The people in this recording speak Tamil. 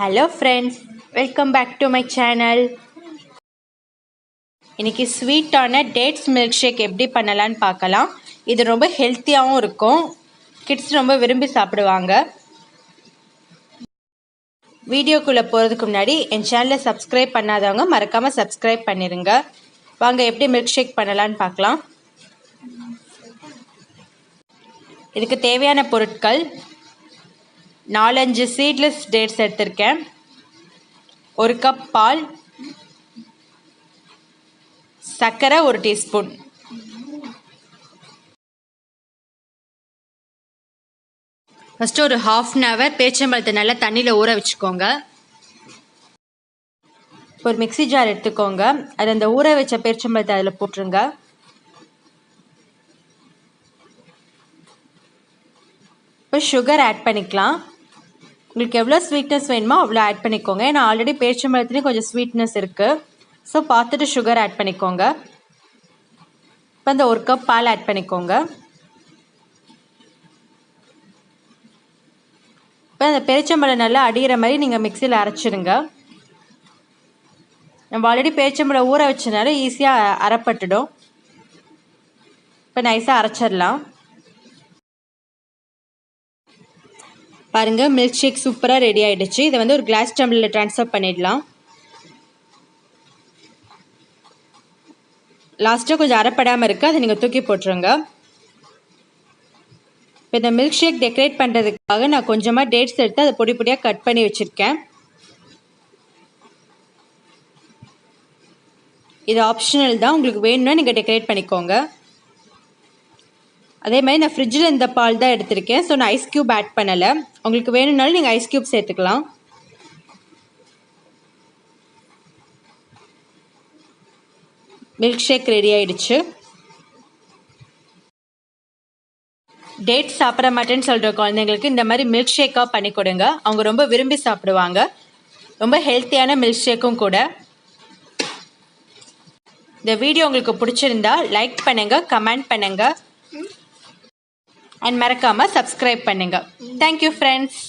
Hello friends, welcome back to my channel. இன்றைக்கி ஸ்வீட்டான டேட்ஸ் மில்க் ஷேக் எப்படி பண்ணலான்னு பார்க்கலாம். இது ரொம்ப ஹெல்த்தியாகவும் இருக்கும், கிட்ஸ் ரொம்ப விரும்பி சாப்பிடுவாங்க. வீடியோக்குள்ளே போகிறதுக்கு முன்னாடி என் சேனலை சப்ஸ்கிரைப் பண்ணாதவங்க மறக்காமல் சப்ஸ்கிரைப் பண்ணிடுங்க. வாங்க எப்படி மில்க் ஷேக் பண்ணலான்னு பார்க்கலாம். இதுக்கு தேவையான பொருட்கள்: 4-5 சீட்லெஸ் டேட்ஸ் எடுத்திருக்கேன், 1 கப் பால், சர்க்கரை 1 டீஸ்பூன். ஃபஸ்ட்டு ஒரு 1/2 hour பேரிச்சம்பழத்தை நல்லா தண்ணியில் ஊற வச்சுக்கோங்க. இப்போ ஒரு மிக்ஸி ஜார் எடுத்துக்கோங்க, அது அந்த ஊற வச்ச பேரிச்சம்பழத்தை அதில் போட்டுருங்க. இப்போ சுகர் ஆட் பண்ணிக்கலாம். உங்களுக்கு எவ்வளோ ஸ்வீட்னஸ் வேணுமோ அவ்வளோ ஆட் பண்ணிக்கோங்க. ஏன்னா ஆல்ரெடி பேரிச்சம்பழத்துலேயும் கொஞ்சம் ஸ்வீட்னஸ் இருக்குது, ஸோ பார்த்துட்டு சுகர் ஆட் பண்ணிக்கோங்க. இப்போ இந்த 1 கப் பால் ஆட் பண்ணிக்கோங்க. இப்போ அந்த பேரிச்சம்பழம் நல்லா அடிகிற மாதிரி நீங்கள் மிக்சியில் அரைச்சிடுங்க. நம்ம ஆல்ரெடி பேரிச்சம்பழம் ஊற வச்சனால ஈஸியாக அரைப்பட்டுடும். இப்போ நைஸாக அரைச்சிடலாம். பாருங்கள், மில்க் ஷேக் சூப்பராக ரெடி ஆகிடுச்சு. இதை ஒரு கிளாஸ் டம்ளரில் ட்ரான்ஸ்ஃபர் பண்ணிடலாம். லாஸ்ட்டாக கொஞ்சம் அரைப்படாமல் இருக்குது, அதை நீங்கள் தூக்கி போட்டுருங்க. இப்போ இந்த மில்க் ஷேக் டெக்கரேட் பண்ணுறதுக்காக நான் கொஞ்சமாக டேட்ஸ் எடுத்து அதை பொடி பொடியாக கட் பண்ணி வச்சுருக்கேன். இது ஆப்ஷனல் தான், உங்களுக்கு வேணும்னா நீங்கள் டெக்கரேட் பண்ணிக்கோங்க. அதே மாதிரி நான் ஃப்ரிட்ஜில் இந்த பால் தான் எடுத்திருக்கேன், ஸோ நான் ஐஸ் க்யூப் ஆட் பண்ணலை. உங்களுக்கு வேணும்னாலும் நீங்கள் ஐஸ் க்யூப் சேர்த்துக்கலாம். மில்க் ஷேக் ரெடி ஆகிடுச்சு. டேட் சாப்பிட மாட்டேன்னு சொல்கிற குழந்தைங்களுக்கு இந்த மாதிரி மில்க் ஷேக்காக பண்ணி கொடுங்க, அவங்க ரொம்ப விரும்பி சாப்பிடுவாங்க. ரொம்ப ஹெல்த்தியான மில்க் ஷேக்கும் கூட. இந்த வீடியோ உங்களுக்கு பிடிச்சிருந்தா லைக் பண்ணுங்கள், கமெண்ட் பண்ணுங்கள், அண்ட் மறக்காமல் சப்ஸ்கிரைப் பண்ணுங்கள். Thank you friends.